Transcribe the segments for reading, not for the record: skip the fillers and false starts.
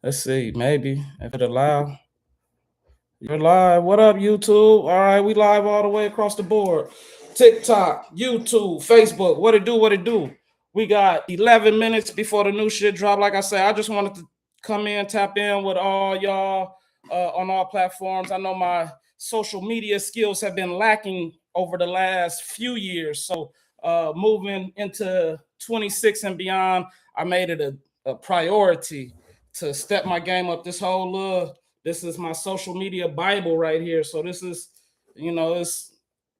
Let's see, maybe if it allow. You're live. What up, YouTube? All right, we live all the way across the board. TikTok, YouTube, Facebook. What it do? What it do? We got 11 minutes before the new shit drop. Like I said, I just wanted to come in, tap in with all y'all on all platforms. I know my social media skills have been lacking over the last few years. So moving into 26 and beyond, I made it a priority to step my game up. This is my social media Bible right here. So this is, it's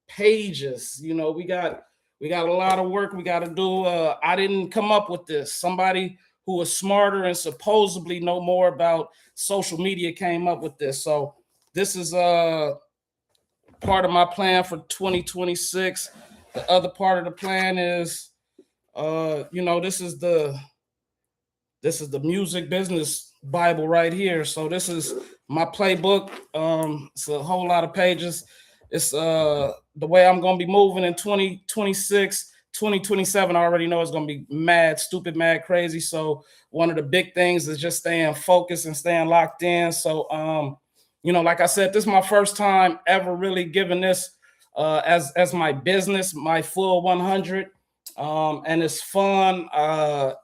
pages. We got a lot of work we got to do. I didn't come up with this. Somebody who was smarter and supposedly know more about social media came up with this. So this is part of my plan for 2026. The other part of the plan is, this is the music business Bible right here. So this is my playbook. It's a whole lot of pages. It's the way I'm gonna be moving in 2026, 2027. I already know it's gonna be mad, stupid, mad, crazy. So one of the big things is just staying focused and staying locked in. So like I said, this is my first time ever really giving this as my business, my full 100. And it's fun.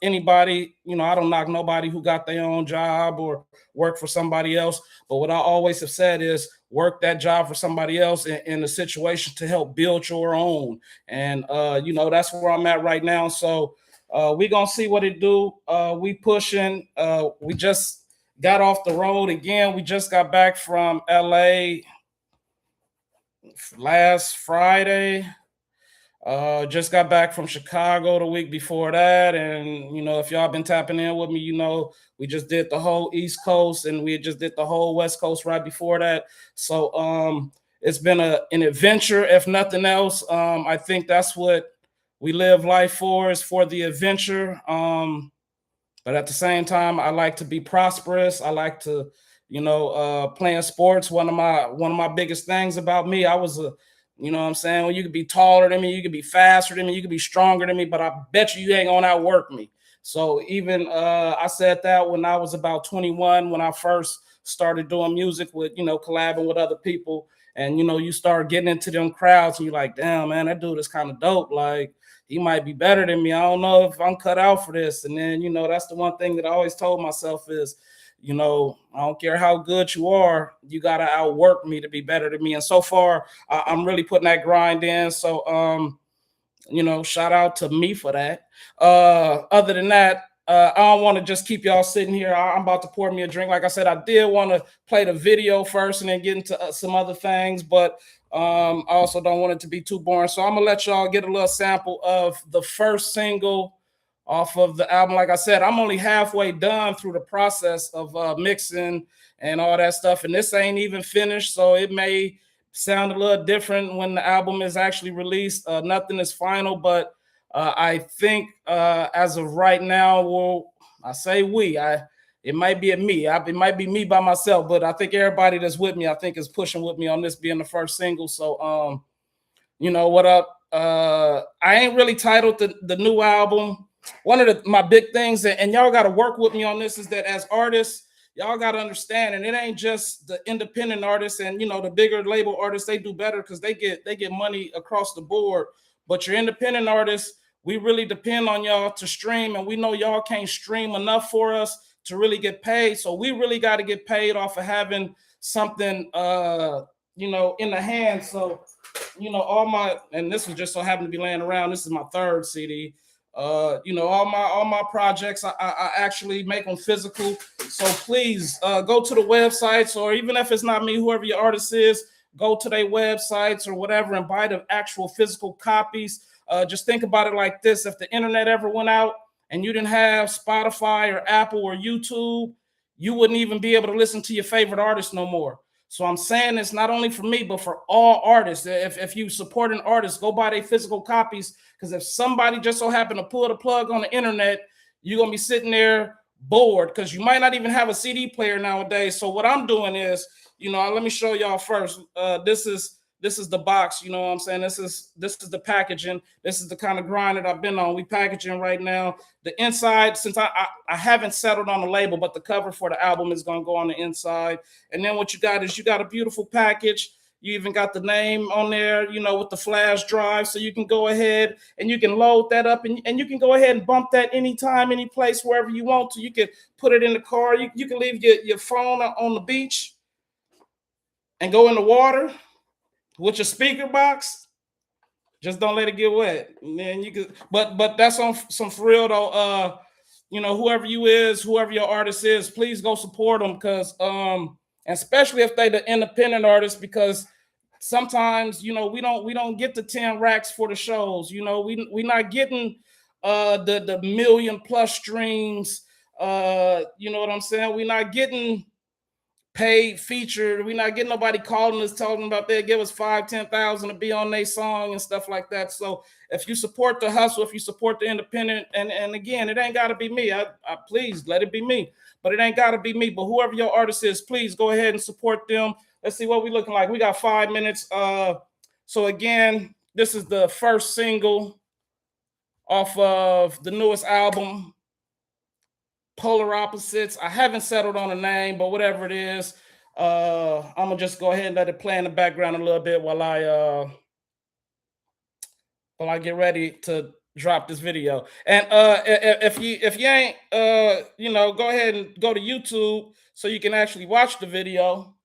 Anybody, I don't knock nobody who got their own job or work for somebody else. But what I always have said is work that job for somebody else in a situation to help build your own. And that's where I'm at right now. So we gonna see what it do. We pushing. We just got off the road again. We just got back from LA last Friday. Just got back from Chicago the week before that, and if y'all been tapping in with me, we just did the whole East Coast, and we just did the whole West Coast right before that. So it's been an adventure, if nothing else. I think that's what we live life for, is for the adventure. But at the same time, I like to be prosperous. I like to, playing sports. One of my biggest things about me, I was a what I'm saying? Well, you could be taller than me, you could be faster than me, you could be stronger than me, but I bet you ain't gonna outwork me. So even I said that when I was about 21, when I first started doing music with, collabing with other people. And you start getting into them crowds and you're like, damn, man, that dude is kind of dope. Like, he might be better than me. I don't know if I'm cut out for this. And then, that's the one thing that I always told myself is, I don't care how good you are, you got to outwork me to be better than me. And so far, I'm really putting that grind in. So, shout out to me for that. Other than that, I don't want to just keep y'all sitting here. I'm about to pour me a drink. Like I said, I did want to play the video first and then get into some other things, but I also don't want it to be too boring. So I'm going to let y'all get a little sample of the first single off of the album. Like I said, I'm only halfway done through the process of mixing and all that stuff. And this ain't even finished, so it may sound a little different when the album is actually released. Nothing is final, but I think as of right now, it might be it might be me by myself, but I think everybody that's with me, I think is pushing with me on this being the first single. So, what up? I ain't really titled the new album. One of my big things, and y'all got to work with me on this, is that as artists, y'all got to understand, and it ain't just the independent artists and the bigger label artists. They do better because they get money across the board. But your independent artists, we really depend on y'all to stream, and we know y'all can't stream enough for us to really get paid. So we really got to get paid off of having something in the hand. So and this was just so happened to be laying around. This is my third CD. All my projects, I actually make them physical. So please go to the websites, or even if it's not me, whoever your artist is, go to their websites or whatever and buy the actual physical copies. Just think about it like this: if the internet ever went out and you didn't have Spotify or Apple or YouTube, you wouldn't even be able to listen to your favorite artist no more. So I'm saying this not only for me, but for all artists. If you support an artist, go buy their physical copies, because if somebody just so happened to pull the plug on the internet, you're going to be sitting there bored, because you might not even have a CD player nowadays. So what I'm doing is, let me show y'all first. This is this is the box, you know what I'm saying? This is the packaging. This is the kind of grind that I've been on. We packaging right now. The inside, since I haven't settled on the label, but the cover for the album is gonna go on the inside. And then what you got is you got a beautiful package. You even got the name on there, you know, with the flash drive. So you can go ahead and you can load that up and you can go ahead and bump that anytime, any place, wherever you want to. You can put it in the car. You can leave your phone on the beach and go in the water with your speaker box. Just don't let it get wet. And then you can, but that's on some for real though. You know, whoever your artist is, please go support them because especially if they the independent artists, because sometimes, you know, we don't get the 10 racks for the shows. You know, we not getting the million plus streams. You know what I'm saying? We're not getting paid featured. We're not getting nobody calling us talking about they give us 5,000-10,000 to be on their song and stuff like that. So if you support the hustle, if you support the independent, and again, it ain't got to be me. I please let it be me, but it ain't got to be me. But whoever your artist is, please go ahead and support them. Let's see what we looking like. We got 5 minutes. So again, this is the first single off of the newest album, Polar Opposites. I haven't settled on a name, but whatever it is, I'm gonna just go ahead and let it play in the background a little bit while I get ready to drop this video. And if you ain't you know, go ahead and go to YouTube so you can actually watch the video,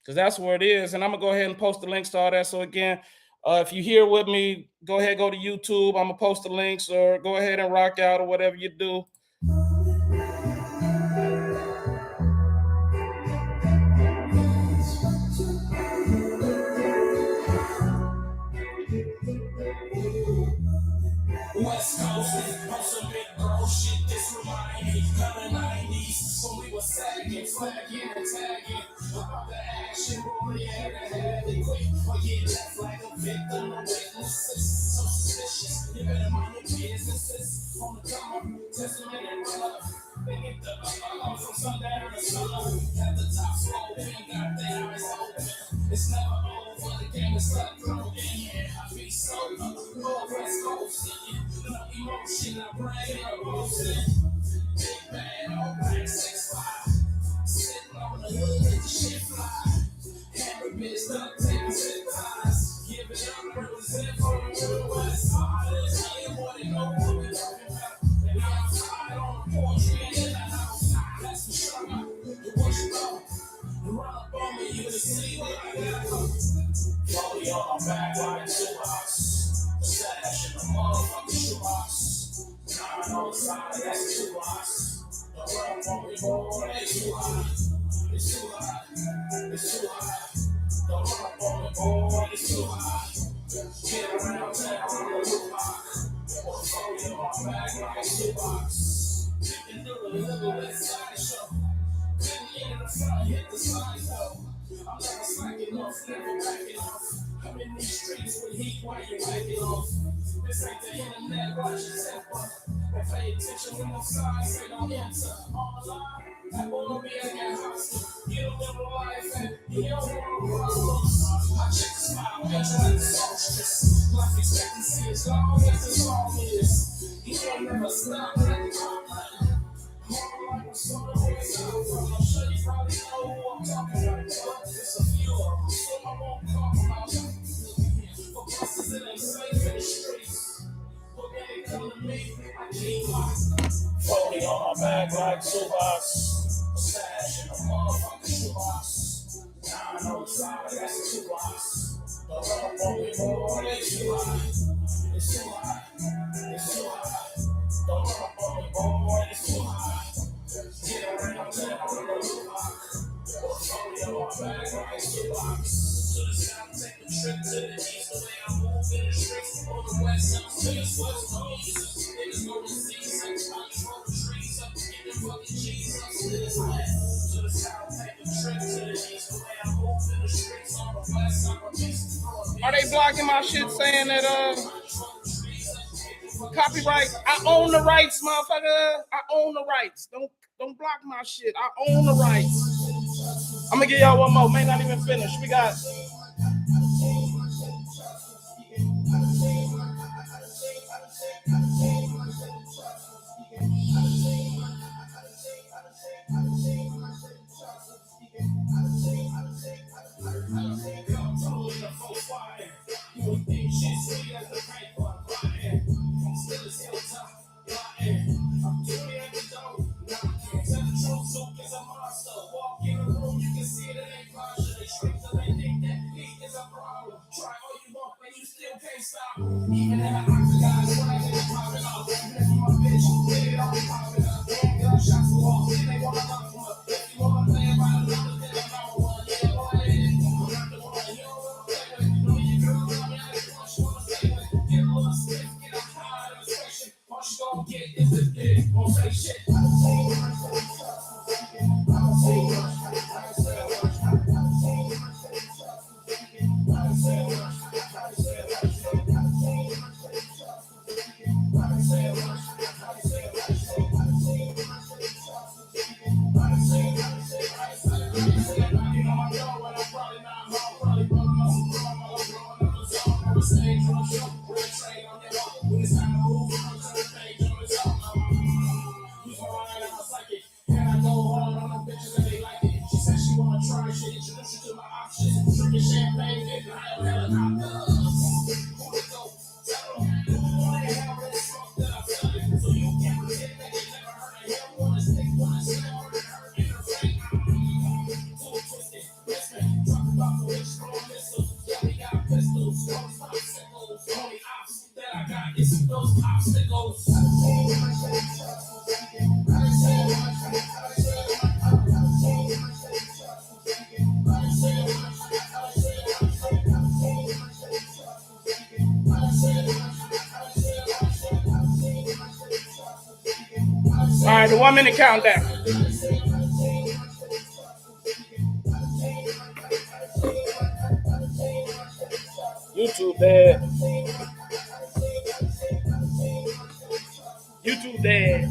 because that's where it is. And I'm gonna go ahead and post the links to all that. So again, if you're here with me, go ahead, go to YouTube. I'm gonna post the links, or go ahead and rock out, or whatever you do. West Coast, on some big bro shit. This remind me of the 90s when we were sagging, flagging, and tagging. About the action, boy, you had to have it quick. Or get left like a victim of witnesses. So suspicious, you better mind your businesses. On the come, testament and love. They get the from sundown to sun. At the top slow, we got their eyes open. It's never over, the game is stuck broken. Yeah, I be so up, West Coast. No emotion, I bring a motion. Big bad, all black, 6'5". Sitting on the hood, let the shit fly. Every bitch done taking shit ties. Give it up, represent for the West Side. Ain't more than know what we talking about. And I'm outside on the porch, we in the house. That's for sure. What you know? Run up on me, you can see what I got. Rollie on my back like 2 blocks. Stash in the motherfucking shoebox. 9 on the side, that's 2 blocks. The run for me, boy, it's too hot. It's too hot. It's too hot. The run for me, boy, it's too hot. Get around town on the roof block. Rollie on my back like 2 blocks. You can do a little West Side show. In the front, hit the side though. I'm never slacking off, never backing off. I'm in these streets with heat while you're backing off. This ain't the internet, watch yourself up. And pay attention when them signs say don't enter. Online, that won't be at your house. You don't live a life and you don't want problems. I check the smile, enter at the solstice. Life expectancy is long as the song is. You don't never stop at the top. I'm sure you probably know who I'm talking about. It's a few of them, so I won't talk about them. For bosses, it ain't safe in the streets. But when they come to me, I keep my Rollie on my back like 2 blocks. Stash in a motherfucking shoebox. 9 on the side, that's 2 blocks. The run for me, boy, it's too hot. It's too hot. It's too hot. The run for me, boy, it's too hot. Get around town on the roof block. Rollie on my back like 2 blocks. To the south, take a trip to the east. The way I move in the streets. On the west, I'm seeing what's on Jesus. Niggas go to see sex, I control the trees up. Get the fucking cheese up. To the south, take a trip to the east. The way I move in the streets. On the west, I'm a beast. Are they blocking my shit saying that copyright? I own the rights, motherfucker. I own the rights. Don't block my shit. I own the rights. I'm gonna give y'all one more. May not even finish. We got All right, the 1 minute countdown. YouTube dead. YouTube dead.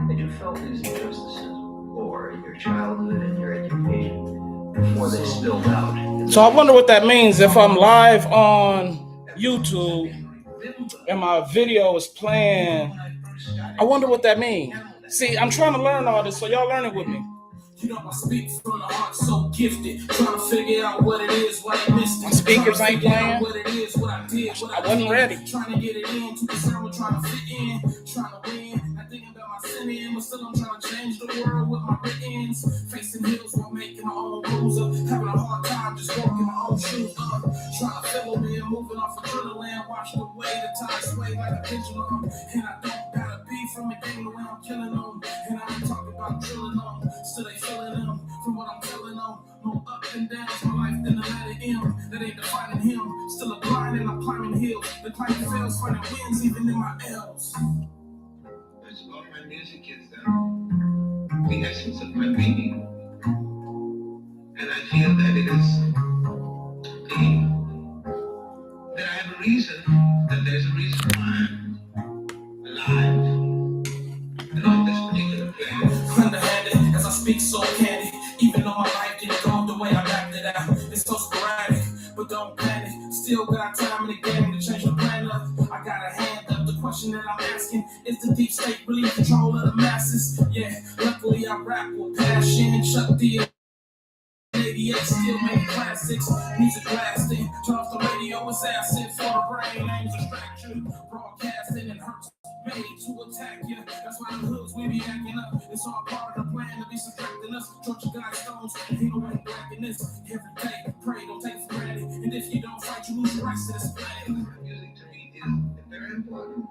Had you felt these injustices or in your childhood and your education before they spilled out? So I wonder what that means if I'm live on YouTube and my video is playing. I wonder what that means. See, I'm trying to learn all this, so y'all learn it with me. You know, I speak from the heart, so gifted. Trying to figure out what it is, why I missed it. My speakers ain't playing. What it is, what I did, what I wasn't ready. Trying to get it in to the sound, trying to fit in, trying to win. Not thinking about my sinning, but still I'm trying to change the world with my written-ins. Facing hills while making my own rules up. Having a hard time just walking my own shoes up. Trying to follow me and moving off adrenaline. Watch the way the tide sway like a pendulum. And I don't gotta be from the game the way I'm killing them. And I ain't talking about drilling them. Still they feeling them from what I'm telling them. No up and downs, my life then I let it in. That ain't defining him. Still a blind and I'm climbing hills. The climbing fails, finding wins even in my L's. That's all my music is the essence of my being. And I feel that it is that I have a reason, that there's a reason why I'm alive and on this particular planet. Underhanded as I speak so candid, even though my life didn't go the way I mapped it out. It's so sporadic, but don't panic. Still got time in the game to change the plan up. I got a hand up. The question that I'm asking is the deep state really in control of the masses? Yeah, luckily I rap with passion. Chuck D. 88 still make classics. Music lasting. Turn off the radio, it's acid for the brain. Aims distraction. Broadcasting and hurts. Made to attack you. That's why the hoods we be acting up. It's all part of the plan to be subtracting us. Georgia got stones, and he don't ain't black in this. Every day, pray, don't take it for granted. And if you don't fight, you lose your rights to this planet. Music to me is very important.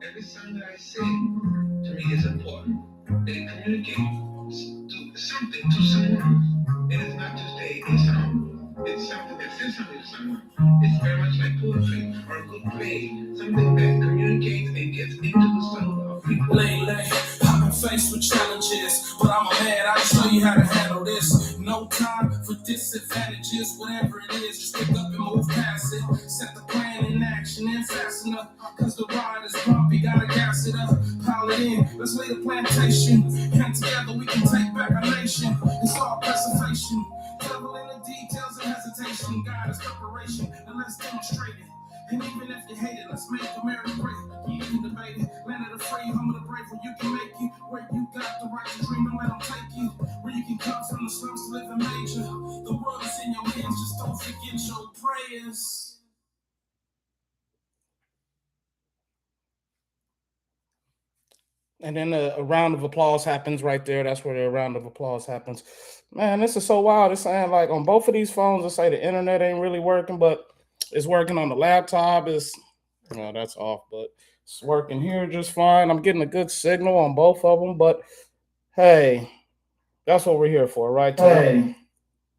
Every song that I sing to me is important. It communicates to something to someone. It is not just a song. It's something that says something to someone. It's very much like poetry or a good play. Something that communicates and gets into the soul of people. Lately, I've been faced with challenges, but I'm a man. I'll show you how to handle this. No time for Disadvantages, whatever it is, just pick up and move past it. Set the plan in action and fasten up, cause the ride is bumpy, gotta gas it up. Pile it in, let's lay the plantation, and together we can take back our nation. It's all preservation, devil in the details and hesitation. God is preparation, and let's demonstrate it. And even if you hate it, let's make America great. You can debate it. Land of the free, home of the brave, where you can make it. Where you got the right to dream, don't let them take it. Where you can come from the slums to live in major. The world is in your hands, just don't forget your prayers. And then a round of applause happens right there. That's where the round of applause happens. Man, this is so wild. It's saying like on both of these phones, I say the internet ain't really working, but it's working on the laptop. No, that's off, but it's working here just fine. I'm getting a good signal on both of them, but hey, that's what we're here for, right? Hey,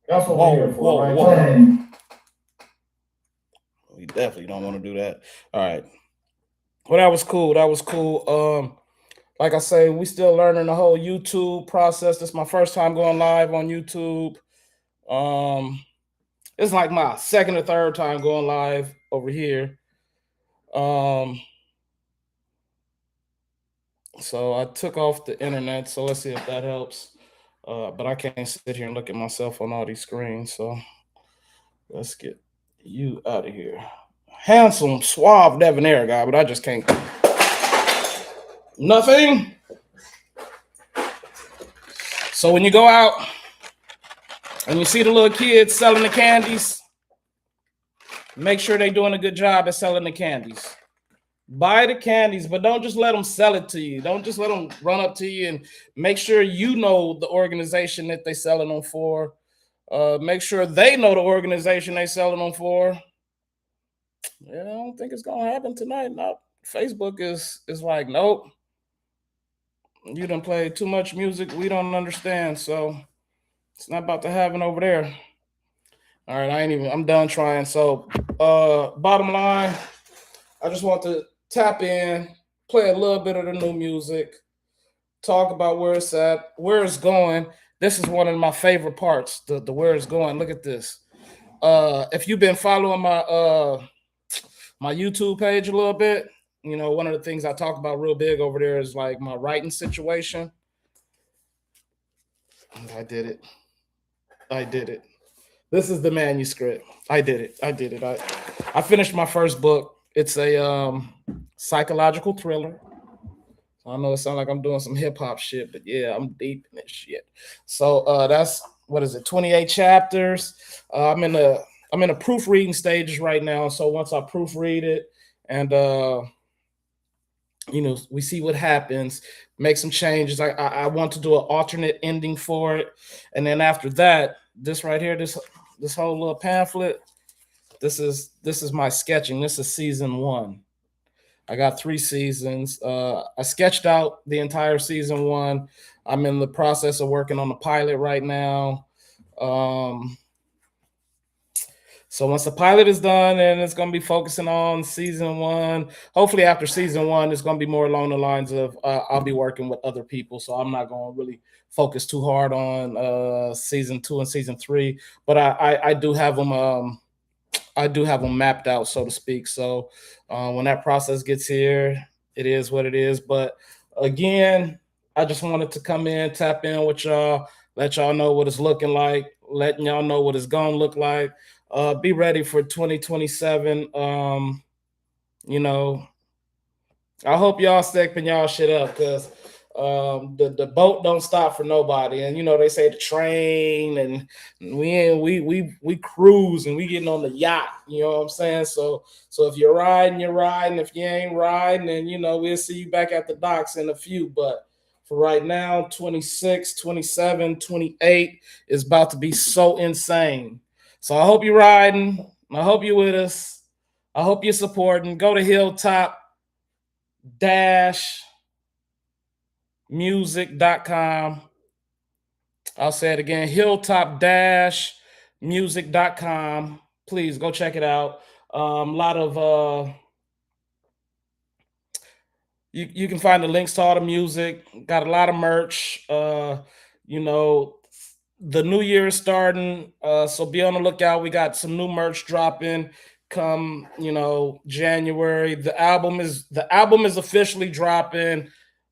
that's what we're here for, right? Whoa. We definitely don't want to do that. All right. Well, that was cool. That was cool. Like I say, we still learning the whole YouTube process. This is my first time going live on YouTube. It's like my second or third time going live over here. So I took off the internet. So let's see if that helps. But I can't sit here and look at myself on all these screens. So let's get you out of here. Handsome, suave, debonair guy, but I just can't. Nothing. So when you go out and you see the little kids selling the candies, make sure they're doing a good job at selling the candies. Buy the candies, but don't just let them sell it to you. Don't just let them run up to you, and make sure you know the organization that they're selling them for. Make sure they know the organization they're selling them for. Yeah, I don't think it's gonna happen tonight. No, Facebook is like, nope. You done played too much music we don't understand, so it's not about to happen over there. All right, I'm done trying. So bottom line, I just want to tap in, play a little bit of the new music, talk about where it's at, where it's going. This is one of my favorite parts, the where it's going. Look at this. If you've been following my YouTube page a little bit, you know, one of the things I talk about real big over there is like my writing situation. I did it. This is the manuscript. I did it. I finished my first book. It's a psychological thriller. I know it sounds like I'm doing some hip hop shit, but yeah, I'm deep in this shit. So that's, what is it, 28 chapters. I'm in a proofreading stages right now. So once I proofread it and you know, we see what happens, make some changes. I want to do an alternate ending for it, and then after that, this right here, this whole little pamphlet, this is my sketching. This is season 1. I got 3 seasons. I sketched out the entire season 1. I'm in the process of working on the pilot right now. So once the pilot is done, and it's going to be focusing on season 1. Hopefully after season 1, it's going to be more along the lines of I'll be working with other people. So I'm not going to really focus too hard on season 2 and season 3. But I do have them. I do have them mapped out, so to speak. So when that process gets here, it is what it is. But again, I just wanted to come in, tap in with y'all, let y'all know what it's looking like, letting y'all know what it's going to look like. Be ready for 2027. You know, I hope y'all stepping y'all shit up, because the boat don't stop for nobody. And you know, they say the train, and we cruise and we getting on the yacht. You know what I'm saying? So if you're riding, you're riding. If you ain't riding, then you know, we'll see you back at the docks in a few. But for right now, 26, 27, 28 is about to be so insane. So I hope you're riding. I hope you're with us. I hope you're supporting. Go to hilltop-music.com. I'll say it again, hilltop-music.com. Please go check it out. A lot of you can find the links to all the music. Got a lot of merch. You know, the new year is starting, so be on the lookout. We got some new merch dropping come, January. The album is officially dropping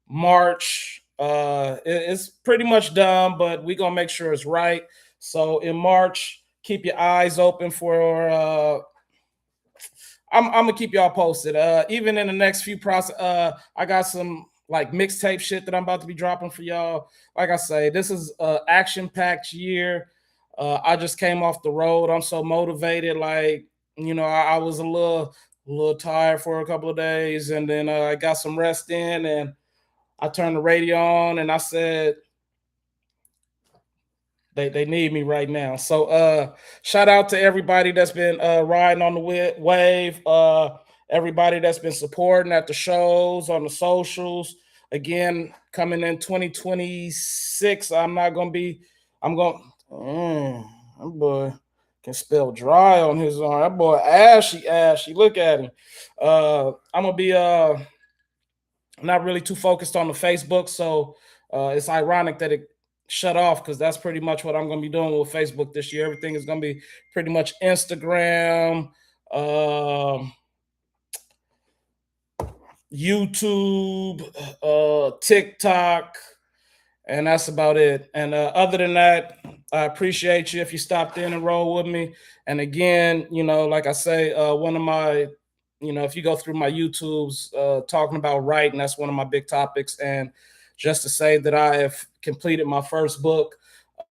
March. It's pretty much done, but we're gonna make sure it's right. So in March, keep your eyes open for I'm gonna keep y'all posted. Even in the next few process, I got some like mixtape shit that I'm about to be dropping for y'all. Like I say, this is action packed year. I just came off the road. I'm so motivated. Like I was a little tired for a couple of days, and then I got some rest in, and I turned the radio on, and I said, they need me right now. So shout out to everybody that's been riding on the wave, everybody that's been supporting at the shows, on the socials. Again, coming in 2026, I'm going that boy can spell dry on his arm. That boy ashy. Look at him. I'm gonna be not really too focused on the Facebook, so it's ironic that it shut off because that's pretty much what I'm going to be doing with Facebook this year. Everything is going to be pretty much Instagram, YouTube, TikTok, and that's about it. And other than that, I appreciate you if you stopped in and roll with me. And again, like I say, one of my, if you go through my YouTubes, talking about writing, that's one of my big topics. And just to say that I have completed my first book,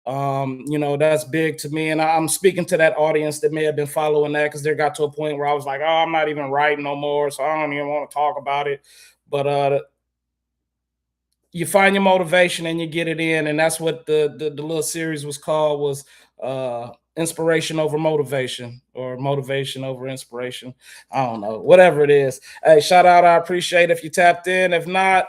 that's big to me. And I'm speaking to that audience that may have been following that because they got to a point where I was like, oh, I'm not even writing no more, so I don't even want to talk about it. But you find your motivation and you get it in, and that's what the little series was called, was inspiration over motivation, or motivation over inspiration. I don't know, whatever it is. Hey, shout out, I appreciate if you tapped in. If not,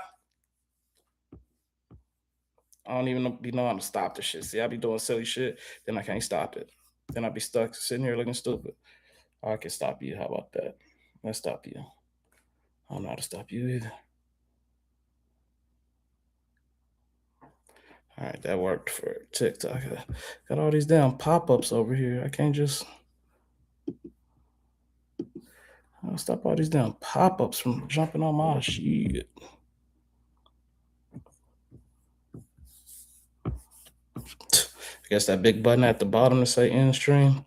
I don't even be knowing how to stop this shit. See, I be doing silly shit, then I can't stop it, then I be stuck sitting here looking stupid. I can stop you. How about that? Let's stop you. I don't know how to stop you either. All right, that worked for TikTok. Got all these damn pop-ups over here. I can't just I'll stop all these damn pop-ups from jumping on my shit. I guess that big button at the bottom to say end stream.